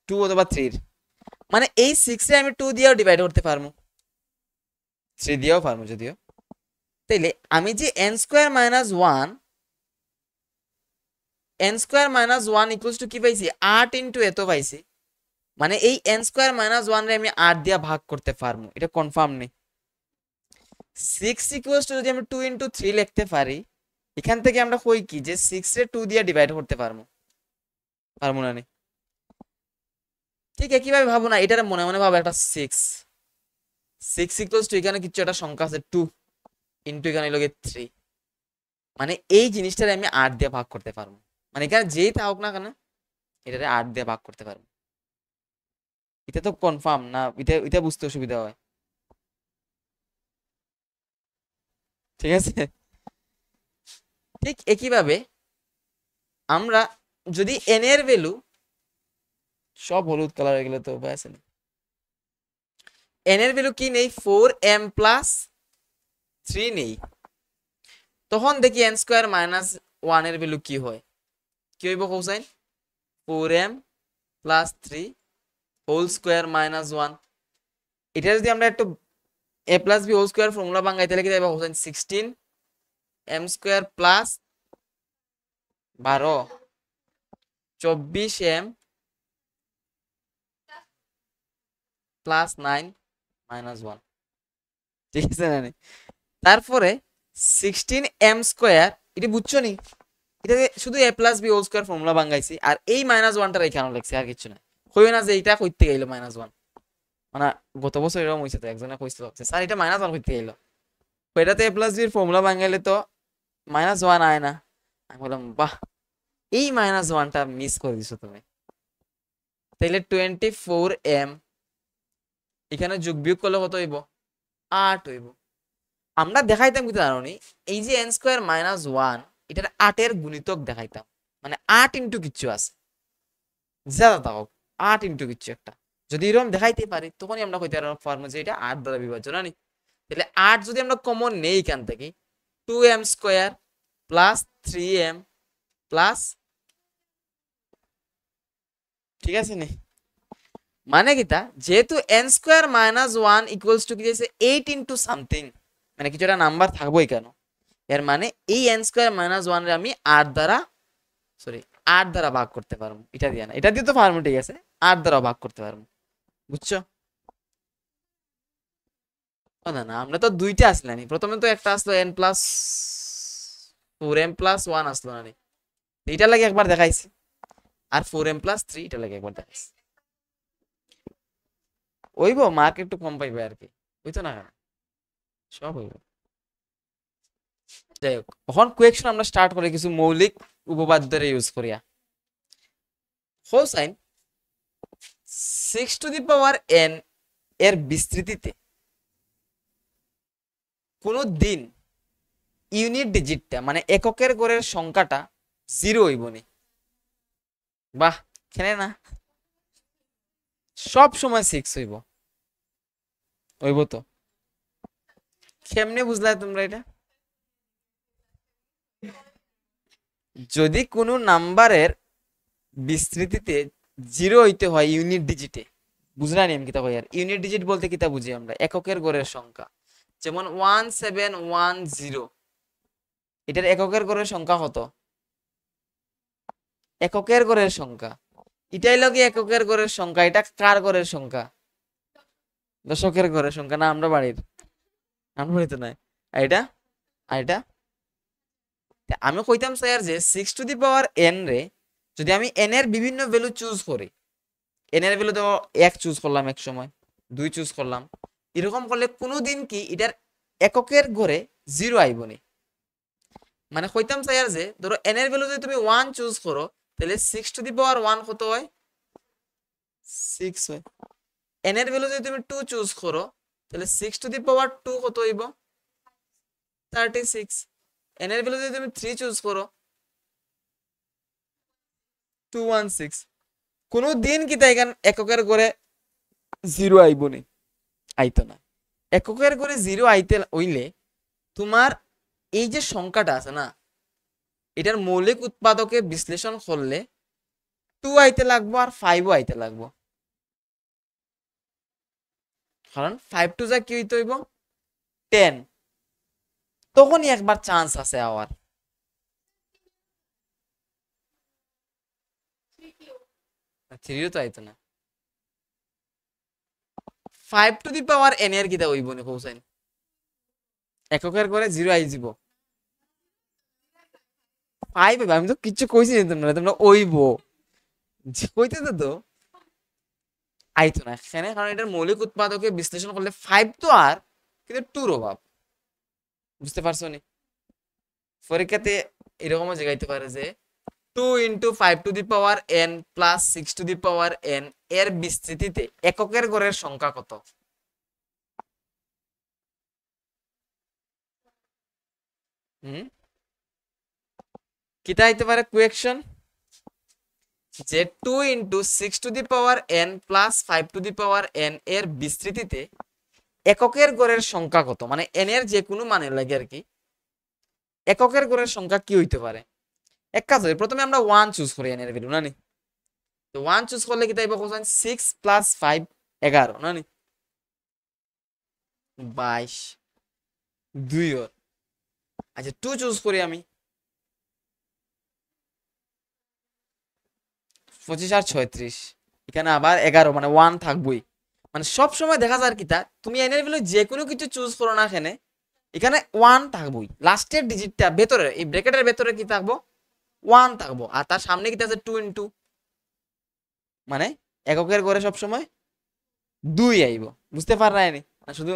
2 অথবা 3 মানে এই 6 এ আমি 2 দিয়েও ডিভাইড করতে পারবো 3 দিয়েও পারবো যদিও তাইলে আমি যে n square minus 1 n square minus 1 equals to কি পাইছি 8 ইনটু এত পাইছি মানে এই n স্কয়ার মাইনাস 1 রে আমি 8 দিয়া ভাগ করতে পারবো এটা কনফার্ম নেই 6 ইকুয়ালস টু যদি আমি 2 ইনটু 3 লিখতে পারি এখান থেকে আমরা কই কি যে 6 রে 2 দিয়া ডিভাইড করতে পারবো পারবো না নি ঠিক একইভাবে ভাবো না এটার মনে মনে ভাবো একটা 6 ইকুয়ালস টু এখানে কিছু একটা সংখ্যা আছে 2 ইনটু এখানে লগে 3 মানে এই জিনিসটারে আমি 8 দিয়ে ভাগ করতে পারবো মানে এখানে যেই থাকুক না কেন এটারে 8 দিয়ে ভাগ করতে পারবো এটা তো কনফার্ম না এটা এটা বুঝতে অসুবিধা হয় ঠিক আছে ঠিক একইভাবে আমরা যদি n এর ভ্যালু সব হলুদ কালার হয়ে গেলে তো উপায় আছে না n এর ভ্যালু কি নেই 4m প্লাস 3 নেই তখন দেখি n স্কয়ার মাইনাস 1 এর ভ্যালু কি হয় কি হইব cosine 4m plus 3 whole square minus 1 এটা যদি আমরা একটু a plus b whole square formula বাঙাইতে লিখে দেব cosine 16m square plus 12 24m plus 9 minus 1 ঠিক আছে না তারপরে 16m স্কয়ার এটা বুঝছো নি এটাকে শুধু a plus b whole square formula বাঙাইছি আর এই মাইনাস 1টা এখানে লিখছি আর কিছু না কইও না যে এটা কইতে গেল মাইনাস 1 মানে গত বছর এরকম হইছে তো একজনে কইছিল স্যার এটা মাইনাস 1 কইতে গেল কইটাতে a প্লাস b এর ফর্মুলা বাঙাইলে তো মাইনাস 1 আয় না আমি বললাম বাহ এই মাইনাস 1টা মিস করে দিছো তুমি তাইলে 24m এখানে যোগ বিয়োগ করলে কত হইব 8 হইব আমরা দেখাইতাম কি জানোনি এই যে n স্কয়ার মাইনাস 1 এটার 8 এর গুণিতক দেখাইতাম মানে 8 ইনটু কিছু আছে জাদা দাও 8 ইনটু কিছু একটা যদি এরকম দেখাইতে পারি তখনই আমরা কইতে পারবো যে এটা 8 দ্বারা বিভাজ্য না নি তাহলে 8 যদি আমরা কমন নেই এখান থেকে 2m square plus 3m plus ঠিক আছে নি মানে কিটা যেহেতু n square minus 1 equals to কি দিয়েছে 8 ইনটু সামথিং মানে কিছু একটা নাম্বার থাকবোই কেন এর মানে এই n স্কয়ার মাইনাস 1 রে আমি 8 দ্বারা সরি 8 দ্বারা ভাগ করতে পারবো এটা দিয়ে না এটা দিয়ে তো পারবো ঠিক আছে 8 দ্বারা ভাগ করতে পারবো বুঝছো না না আমরা তো দুইটা আসলানি প্রথমে তো একটা আসলো n প্লাস 4m প্লাস 1 আসলো না এটা লাগে একবার দেখাইছি আর 4m প্লাস 3 এটা লাগে একবার দেখাইছি ওইব মার্ক একটু কম পাইবে আর কি বুঝতো না সব হইব যাই হোক এখন কোয়েকশন আমরা স্টার্ট করে কিছু মৌলিক উপপাদ্যের ইউজ করিয়া cosine 6 to the power n এর বিস্তৃতিতে কোন দিন ইউনিট ডিজিটটা মানে এককের গড়ের সংখ্যাটা 0 হইব নি বাহ কেনে না সব সময় 6 হইব হইব তো কেমনে বুঝলা তোমরা এটা যদি কোনো নাম্বারের বিস্তৃতিতে 0 হইতে হয় ইউনিট ডিজিটে বুঝলা নি আমি কিতা কই আর ইউনিট ডিজিট বলতে কিতা বুঝি আমরা এককের গড়ের সংখ্যা যেমন 1710 এটার এককের গড়ের সংখ্যা কত এককের গড়ের সংখ্যা এটাই লগে এককের গড়ের সংখ্যা এটা কার গড়ের সংখ্যা দশকের গড়ের সংখ্যা না আমরা বাড়ির তো নাই এটা এটা আমি কইতাম স্যার যে 6 টু দি পাওয়ার n রে যদি আমি n এর বিভিন্ন ভ্যালু চুজ করি n এর ভ্যালু তো 1 চুজ করলাম এক সময় 2 চুজ করলাম এরকম করলে কোনোদিন কি এটার এককের গড়ে 0 আইবনি মানে কইতাম স্যার যে ধরো n এর ভ্যালু যদি তুমি 1 চুজ করো তাহলে 6 টু দি পাওয়ার 1 কত হয় 6 হয় n এর ভ্যালু যদি তুমি 2 চুজ করো তাহলে 6 টু দি পাওয়ার 2 কত হইব 36 n এর ভ্যালু যদি তুমি 3 চুজ করো 216 কোন দিন কি তাই এককের গড়ে 0 আইব নি আইতো না এককের গড়ে 0 আইতে হইলে তোমার এই যে সংখ্যাটা আছে না এটার মৌলিক উৎপাদকে বিশ্লেষণ করলে 2 আইতে লাগবো আর 5ও আইতে লাগবো, কারণ 5 টু যা কি হইতে হইব 10, তখনই একবার চান্স আছে আওয়ার। থ্রিও তো আইতো না। 5 টু দি পাওয়ার n এর কিটা হইব নি কোসাইন, এককের করে 0 আই যাব। 5 আমি তো কিছু কইছি না, তোমরা ওইব কইতে তো আইতো না এখানে, কারণ এটার মৌলিক উৎপাদকে বিশ্লেষণ করলে 5 তো আর, কিন্তু 2 র অভাব। বুঝতে পারছো নি? পরীক্ষাতে এরকমও জায়গাইতে পারে যে 2 into 5 to the power n plus 6 to the power n এর বিস্তৃতিতে এককের গড়ের সংখ্যা কত? কিটা হইতে পারে কোয়েকশন যে 2 into 6 to the power n plus 5 to the power n এর বিস্তৃতিতে এককের গড়ের সংখ্যা কত, মানে n এর যে কোনো মানে লাগে আর কি, এককের গড়ের সংখ্যা কি হইতে পারে। এক কাজ করি, প্রথমে আমরা 1 চুজ করি n এর ভ্যালু না নি, তো 1 চুজ করলে কি তাইব কোসাইন 6 প্লাস 5 11 না নি, 22 2 ওর। আচ্ছা 2 চুজ করি আমি, 25 আর 36, এখানে আবার 11 মানে 1 থাকবই। মানে সব সময় দেখা যায় কি তা তুমি n এর ভ্যালু যে কোনো কিছু চুজ করো না এখানে, এখানে 1 থাকবই, লাস্টের ডিজিটটা ভেতরে এই ব্র্যাকেটের ভেতরে কি থাকবো 1 থাকবো, আর তার সামনে কি আছে 2 ইনটু, মানে এককের গড়ে সব সময় 2 আইব। বুঝতে পাররানি না? শুধু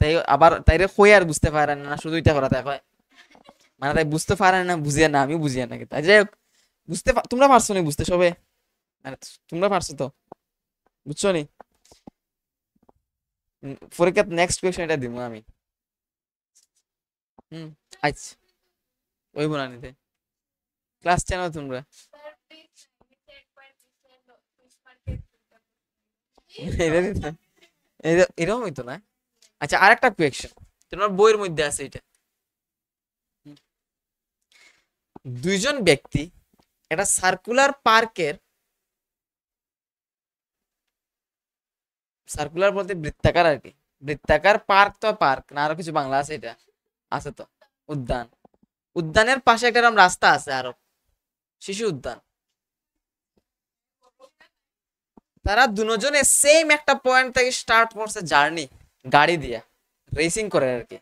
তাই আবার তাইরে কই আর বুঝতে পারে না, শুধু এটা করা তাই কয়, মানে তাই বুঝতে পারে না, বুঝিয়ে না, আমি বুঝিয়ে না, তাই যাই হোক তোমরা পারছো নি বুঝতে সবে, মানে তোমরা পারছো তো, বুঝছো নি? পরীক্ষা নেক্সট কোয়েশ্চন এটা দিব আমি। আচ্ছা ওই বোনা নিতে ক্লাস 10 তোমরা এরকম হইতো না। আচ্ছা আরেকটা কোয়েশ্চন তোমার বইয়ের মধ্যে আছে, এটা দুইজন ব্যক্তি একটা সার্কুলার পার্কের, সার্কুলার বলতে বৃত্তাকার আর কি, বৃত্তাকার পার্ক, তো পার্ক না আরো কিছু বাংলা আছে, এটা আছে তো উদ্যান, উদ্যানের পাশে একটা এরকম রাস্তা আছে আরো, শিশু উদ্যান, তারা দুজনে সেম একটা পয়েন্ট থেকে স্টার্ট করছে জার্নি গাড়ি দিয়ে, রেসিং করে আর কি,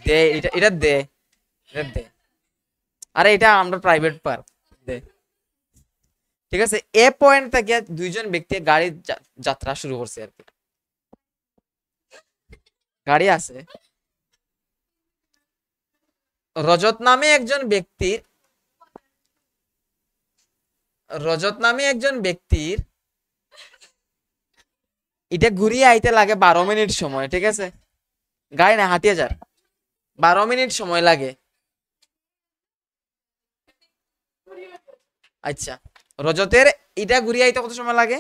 দে এটা এটা দে এটা দে, আরে এটা আমরা প্রাইভেট পার্ক দে, ঠিক আছে। এ পয়েন্ট থেকে দুইজন ব্যক্তি গাড়ি যাত্রা শুরু করছে আর কি, গাড়ি আছে, রজত নামে একজন ব্যক্তির, রজত নামে একজন ব্যক্তির এটা ঘুরিয়ে আইতে লাগে 12 মিনিট সময়, ঠিক আছে, গাড়ি না হাঁটিয়ে যায় 12 মিনিট সময় লাগে। আচ্ছা রজতের এটা ঘুরিয়ে আইতে কত সময় লাগে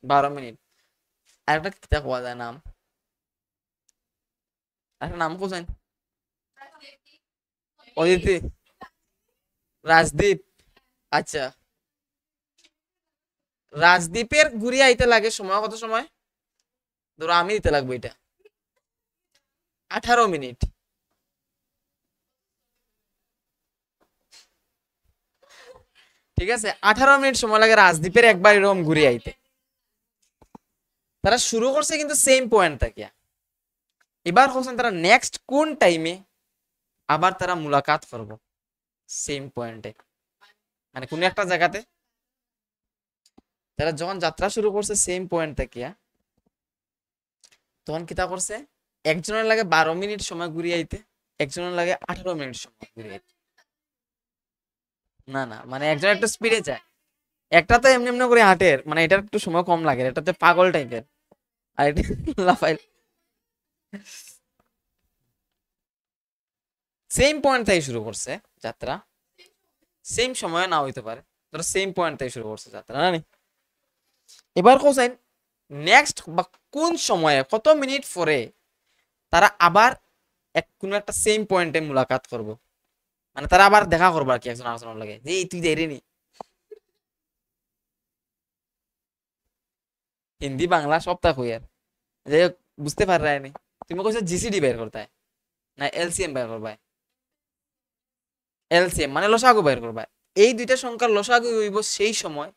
12 মিনিট। আর একটা কিতা কোয়া যায় নাম, একটা নাম কোথায়, অদিতি, রাজদীপ। আচ্ছা রাজদীপের ঘুরিয়ে আইতে লাগে সময় কত সময়, ধরো আমি দিতে লাগবে এটা 18 মিনিট, ঠিক আছে, 18 মিনিট সময় লাগে রাজদীপের একবার এরকম ঘুরিয়ে আইতে। তারা শুরু করছে কিন্তু সেম পয়েন্ট থেকে, এবার হোসেন তারা নেক্সট কোন টাইমে আবার তারা মুলাকাত করব সেম পয়েন্টে, মানে কোন একটা জায়গাতে তারা যখন যাত্রা শুরু করছে সেম পয়েন্ট থেকে, তখন কিতা করছে একজনের লাগে 12 মিনিট সময় ঘুরিয়ে আইতে, একজনের লাগে 18 মিনিট সময় ঘুরিয়ে আইতে। না না মানে একজন একটু স্পিডে যায়, একটা তো এমনি এমনি করে হাঁটের, মানে এটার একটু সময় কম লাগে, এটাতে পাগল টাইপের, আর এটা লাফাইল। সেম পয়েন্ট থেকে শুরু করছে যাত্রা, সেম সময় না হইতে পারে, ধরো সেম পয়েন্ট থেকে শুরু করছে যাত্রা না নি। এবার কোসাইন নেক্সট বা কোন সময়ে কত মিনিট পরে তারা আবার কোনো একটা সেম পয়েন্টে মুলাকাত করব, মানে তারা আবার দেখা করবো আর কি একজন আরেকজনের লাগে, যে এই তুই দেরি নি। হিন্দি বাংলা সবটা কই আর, যাই হোক বুঝতে পার রায়নি। তুমি কইছো জিসিডি বের করতে হয়, না এলসিএম বের করবা? এলসিএম মানে লসাগু বের করবা। এই দুইটা সংখ্যার লসাগু হইব সেই সময়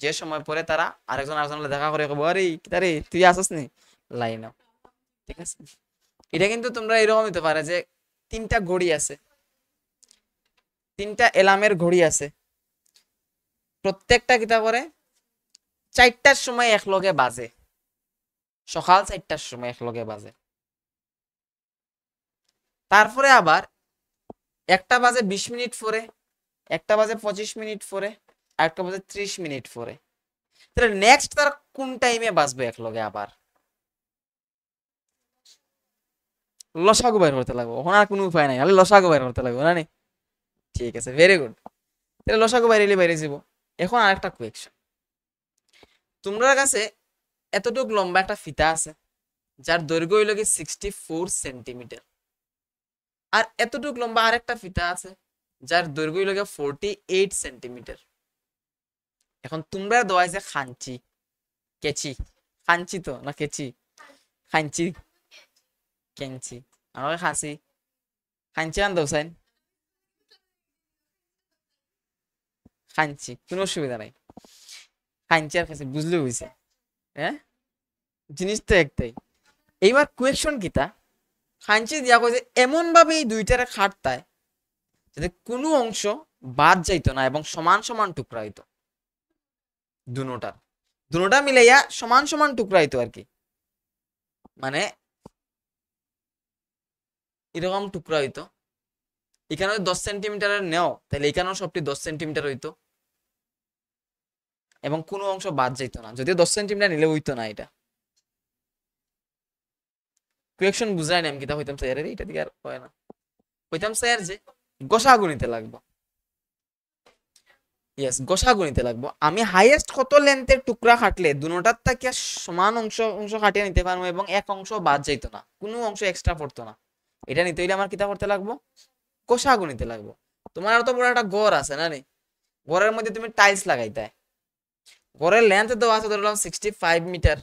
যে সময় পরে তারা আরেকজন আরেকজনের দেখা করে কব, আরে কিতারে তুই আসস নি লাইন। ঠিক আছে, এটা কিন্তু তোমরা এরকম হতে পারে যে তিনটা ঘড়ি আছে, তিনটা এলার্মের ঘড়ি আছে, প্রত্যেকটা কিতা করে 4টার সময় একলগে বাজে, সকাল 4টার সময় একলগে বাজে। তারপরে আবার একটা বাজে 20 মিনিট পরে, একটা বাজে 25 মিনিট পরে, আর একটা বাজে 30 মিনিট পরে। তাহলে নেক্সট তার কোন টাইমে বাজবে একলগে আবার? লসাগু বের করতে লাগবো, ওখানে আর কোনো উপায় নাই, খালি লসাগু বের করতে লাগবো না নি? ঠিক আছে, ভেরি গুড। তাহলে লসাগু বাইরে বাইরে যাব। এখন আরেকটা কোয়েকশন, তোমরা কাছে এতটুক লম্বা একটা ফিতা আছে যার দৈর্ঘ্য হইল কি 64 সেন্টিমিটার, আর এতটুক লম্বা আরেকটা ফিতা আছে যার দৈর্ঘ্য হইল 48 সেন্টিমিটার। এখন তোমরা দেওয়া আছে খাঞ্চি, কেচি, খাঞ্চি তো না কেচি? খাঞ্চি, কেঞ্চি, আমাকে খাসি, খাঞ্চি আন দাও সাইন, খাঞ্চি, কোনো অসুবিধা নাই। খাঞ্চি আর খাসি বুঝলে হয়েছে, হ্যাঁ জিনিস তো একটাই। এইবার কোয়েকশন কিতা, খাঞ্চি দিয়া কইছে এমন ভাবে এই দুইটারে খাটতায় যাতে কোনো অংশ বাদ যাইতো না এবং সমান সমান টুকরা হইতো, দুনোটা মিলাইয়া সমান সমান টুকরা হইতো আর কি, মানে এরকম টুকরা হইতো। এখানে 10 সেন্টিমিটারের নেও তাহলে এখানেও সবটি 10 সেন্টিমিটার হইতো এবং কোনো অংশ বাদ যাইতো না, যদিও 10 সেন্টিমিটার নিলে হইতো না। এটা কোয়েকশন বুঝাই না আমি কিতা হইতাম স্যার, এটা দিকে আর হয় না, হইতাম স্যার যে গসাগু নিতে লাগবো। ইয়েস, গসাগু নিতে লাগবো। আমি হাইয়েস্ট কত লেন্থের টুকরা কাটলে দুটার থেকে সমান অংশ অংশ কাটিয়ে নিতে পারবো এবং এক অংশ বাদ যাইতো না, কোনো অংশ এক্সট্রা পড়তো না, এটা নিতে হইলে আমার কিতা করতে লাগবো? গসাগু নিতে লাগবো। তোমার তো বড় একটা ঘর আছে না নি, ঘরের মধ্যে তুমি টাইলস লাগাইতে, ঘরের লেন্থ দেওয়া আছে ধরলাম 65 মিটার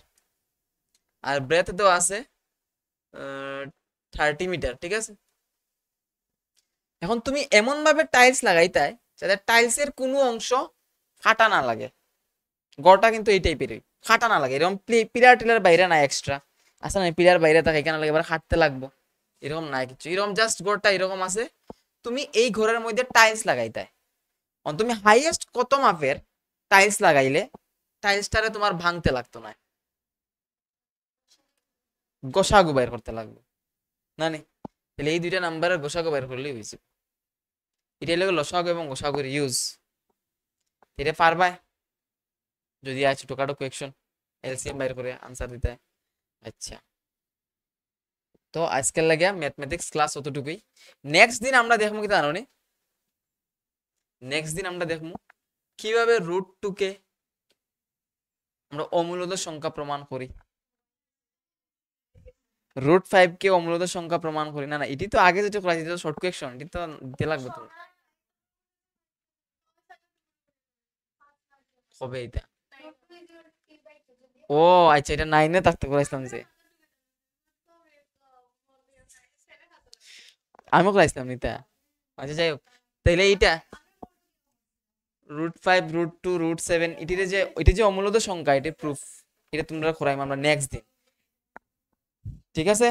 আর ব্রেথ দেওয়া আছে 30 মিটার, ঠিক আছে? এখন তুমি এমন ভাবে টাইলস লাগাইতে যাতে টাইলসের কোনো অংশ ফাটা না লাগে, গড়টা কিন্তু এই টাইপেরই, ফাটা না লাগে, এরকম পিলার টিলার বাইরে না এক্সট্রা আছে না, পিলার বাইরে থাকে এখানে লাগে এবার খাটতে লাগবো, এরকম নাই কিছু, এরকম জাস্ট গড়টা এরকম আছে। তুমি এই ঘরের মধ্যে টাইলস লাগাইতে, তুমি হাইয়েস্ট কত মাপের টাইলস লাগাইলে টাইলসটারে তোমার ভাঙতে লাগতো না, গোসাগু বের করতে লাগবে না নি? তাহলে এই দুইটা নাম্বারের গোসাগু বের করলেই হয়েছে। এটা হলো লসাগু এবং গোসাগুর ইউজ, এটা পারবাই যদি আছে ছোটখাটো কোয়েকশন এলসিএম বাইর করে আনসার দিতে। আচ্ছা, তো আজকের লাগে ম্যাথমেটিক্স ক্লাস অতটুকুই। নেক্সট দিন আমরা দেখবো কি জানো নি, নেক্সট দিন আমরা দেখবো কিভাবে রুট টুকে আমরা অমূলদ সংখ্যা প্রমাণ করি, রুট 5 কে অমূলদ সংখ্যা প্রমাণ করি। না না, এটি তো আগে যেটা করা যেত শর্ট কোয়েকশন, এটি তো দিতে লাগবে তো, হবে এটা। ও আচ্ছা, এটা 9-এ থাকতে করাইছিলাম যে, আমিও করাইছিলাম এটা। আচ্ছা যাই হোক, তাইলে এইটা √5 √2 √7 এটির যে ওইটা যে অমূলদ সংখ্যা, এটা প্রুফ, এটা তোমরা করাইম আমরা নেক্সট দিন, ঠিক আছে?